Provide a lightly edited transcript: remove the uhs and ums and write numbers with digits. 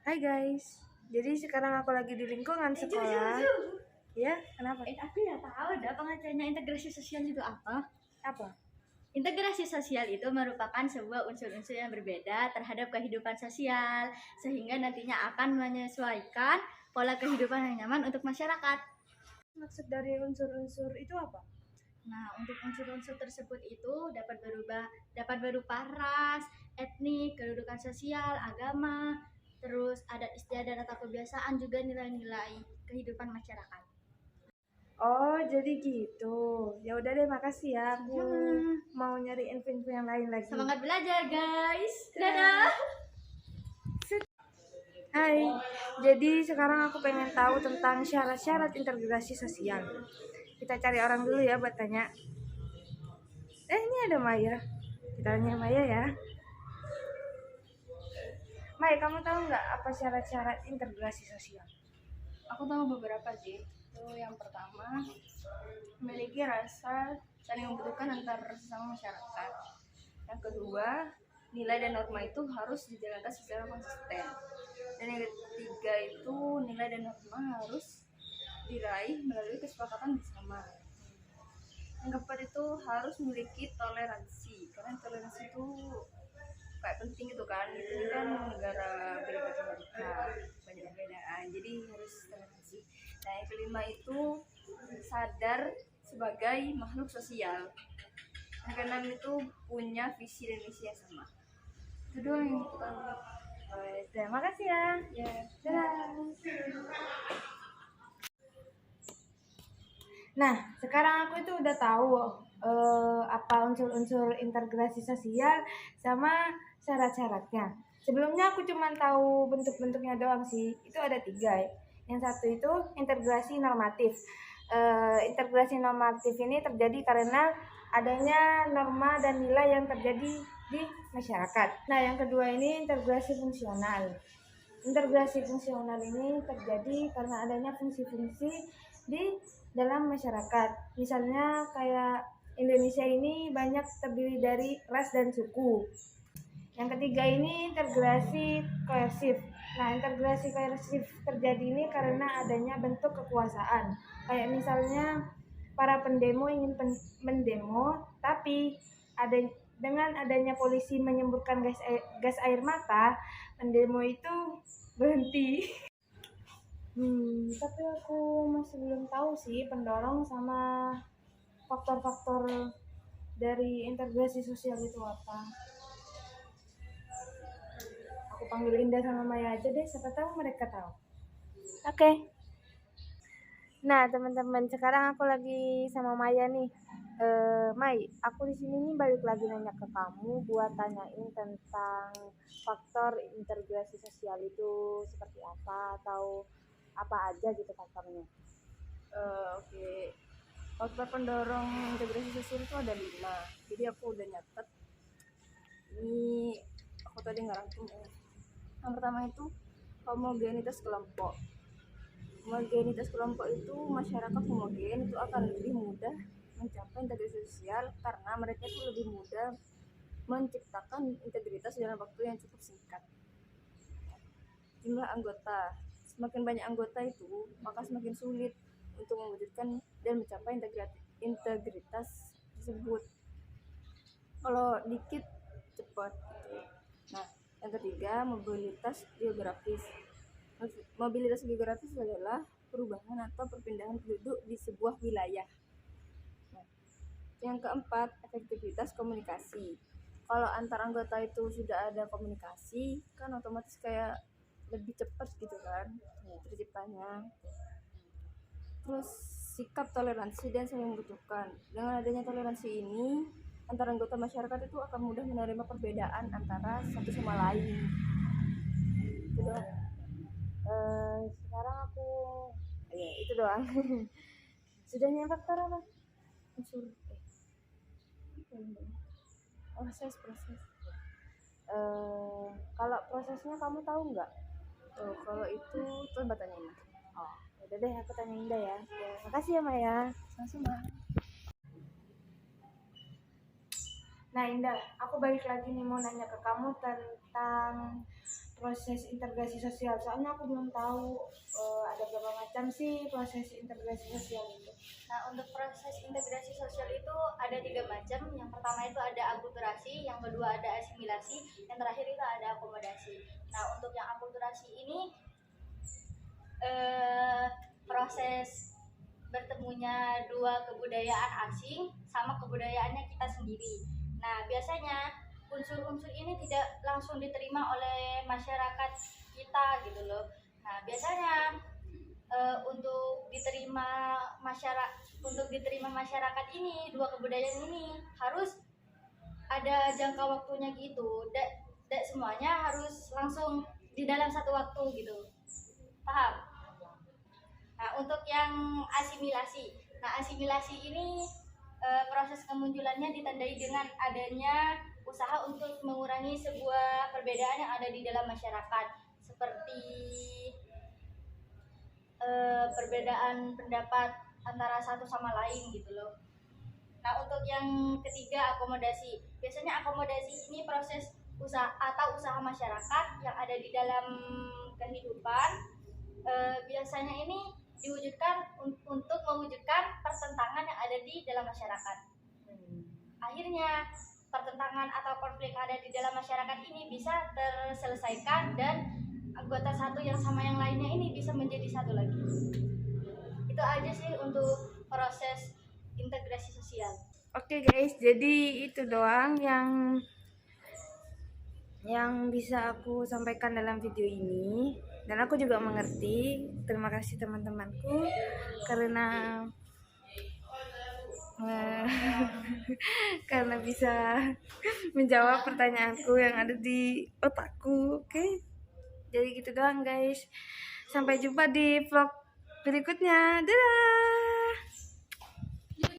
Hai guys, jadi sekarang aku lagi di lingkungan sekolah. Ya, kenapa? Aku ya tahu dah pengertiannya integrasi sosial itu apa. Apa? Integrasi sosial itu merupakan sebuah unsur-unsur yang berbeda terhadap kehidupan sosial, sehingga nantinya akan menyesuaikan pola kehidupan yang nyaman untuk masyarakat. Maksud dari unsur-unsur itu apa? Nah, untuk unsur-unsur tersebut itu dapat berupa ras, etnik, kedudukan sosial, agama, terus adat istiadat atau kebiasaan, juga nilai-nilai kehidupan masyarakat. Oh, jadi gitu. Ya udah deh, makasih ya. Aku mau nyari info-info yang lain lagi. Semangat belajar, guys. Dadah. Hai, jadi sekarang aku pengen tahu tentang syarat-syarat integrasi sosial. Kita cari orang dulu ya buat tanya. Ini ada Maya. Kita tanya Maya ya. Maya, kamu tahu nggak apa syarat-syarat integrasi sosial? Aku tahu beberapa sih. Itu yang pertama, memiliki rasa saling membutuhkan antar sesama masyarakat. Yang kedua, nilai dan norma itu harus dijalankan secara konsisten. Dan yang ketiga itu nilai dan norma harus diraih melalui kesepakatan bersama. Yang keempat itu harus memiliki toleransi, karena toleransi itu kayak penting gitu kan. Ini kan negara beda-beda, banyak perbedaan, jadi harus toleransi. Nah, yang kelima itu sadar sebagai makhluk sosial. Yang keenam itu punya visi dan misi yang sama. Itu doang yang aku tahu. Terima kasih ya. Ya. Dadah. Nah, sekarang aku itu udah tahu apa unsur-unsur integrasi sosial sama syarat-syaratnya. Sebelumnya aku cuma tahu bentuk-bentuknya doang sih. Itu ada 3 ya. Yang satu itu integrasi normatif. Integrasi normatif ini terjadi karena adanya norma dan nilai yang terjadi di masyarakat. Nah, yang kedua ini integrasi fungsional. Integrasi fungsional ini terjadi karena adanya fungsi-fungsi di dalam masyarakat. Misalnya kayak Indonesia ini banyak terdiri dari ras dan suku. Yang ketiga ini integrasi koersif. Nah, integrasi koersif terjadi ini karena adanya bentuk kekuasaan. Kayak misalnya para pendemo ingin mendemo, tapi dengan adanya polisi menyemburkan gas air mata, pendemo itu berhenti. Tapi aku masih belum tahu sih pendorong sama faktor-faktor dari integrasi sosial itu apa. Aku panggil Indah sama Maya aja deh, siapa tahu mereka tahu. Oke. Nah, teman-teman, sekarang aku lagi sama Maya nih. Mai, aku di sini nih balik lagi nanya ke kamu buat tanyain tentang faktor integrasi sosial itu seperti apa atau apa aja gitu faktornya. Oke. Faktor pendorong integrasi sosial itu ada 5. Jadi aku udah nyatet. Ini aku tadi ngerangkum ya. Yang pertama itu homogenitas kelompok. Homogenitas kelompok itu masyarakat homogen itu akan lebih mudah mencapai integrasi sosial karena mereka itu lebih mudah menciptakan integritas dalam waktu yang cukup singkat. Jumlah anggota, semakin banyak anggota itu maka semakin sulit untuk mewujudkan dan mencapai integritas tersebut. Kalau dikit cepat gitu. Nah, yang ketiga mobilitas geografis. Mobilitas geografis adalah perubahan atau perpindahan penduduk di sebuah wilayah. Nah, yang keempat efektivitas komunikasi. Kalau antar anggota itu sudah ada komunikasi, kan otomatis kayak lebih cepat gitu kan terciptanya. Terus sikap toleransi dan saling membutuhkan. Dengan adanya toleransi ini, antara anggota masyarakat itu akan mudah menerima perbedaan antara satu sama lain. Itu doang. Sekarang aku itu doang. Sudahnya faktor apa? Unsur proses. Kalau prosesnya kamu tahu nggak? Kalau itu coba tanya Indah. Udah deh, aku tanya Indah ya. Makasih ya Maya. Sama-sama. Nah Indah, aku balik lagi nih mau nanya ke kamu tentang proses integrasi sosial. Soalnya aku belum tahu ada berapa macam sih proses integrasi sosial itu. Nah, untuk proses integrasi sosial itu ada 3 macam. Yang pertama itu ada akulturasi, yang kedua ada asimilasi, yang terakhir itu ada akomodasi. Nah, untuk yang akulturasi ini proses bertemunya dua kebudayaan asing sama kebudayaannya kita sendiri. Nah, biasanya unsur-unsur ini tidak langsung diterima oleh masyarakat kita gitu loh. Nah, biasanya untuk diterima masyarakat ini, dua kebudayaan ini harus ada jangka waktunya gitu. Tidak semuanya harus langsung di dalam satu waktu gitu. Paham? Nah, untuk yang asimilasi. Nah, asimilasi ini proses kemunculannya ditandai dengan adanya usaha untuk mengurangi sebuah perbedaan yang ada di dalam masyarakat, seperti perbedaan pendapat antara satu sama lain gitu loh. Nah, untuk yang ketiga akomodasi. Biasanya akomodasi ini proses usaha masyarakat yang ada di dalam kehidupan. Biasanya ini diwujudkan untuk mewujudkan pertentangan yang ada di dalam masyarakat. Akhirnya pertentangan atau konflik yang ada di dalam masyarakat ini bisa terselesaikan dan anggota satu yang sama yang lainnya ini bisa menjadi satu lagi. Itu aja sih untuk proses integrasi sosial. Oke guys, jadi itu doang yang bisa aku sampaikan dalam video ini, dan aku juga mengerti. Terima kasih teman-temanku karena karena bisa menjawab pertanyaanku yang ada di otakku. Oke, jadi gitu doang guys. Sampai jumpa di vlog berikutnya. Dadah.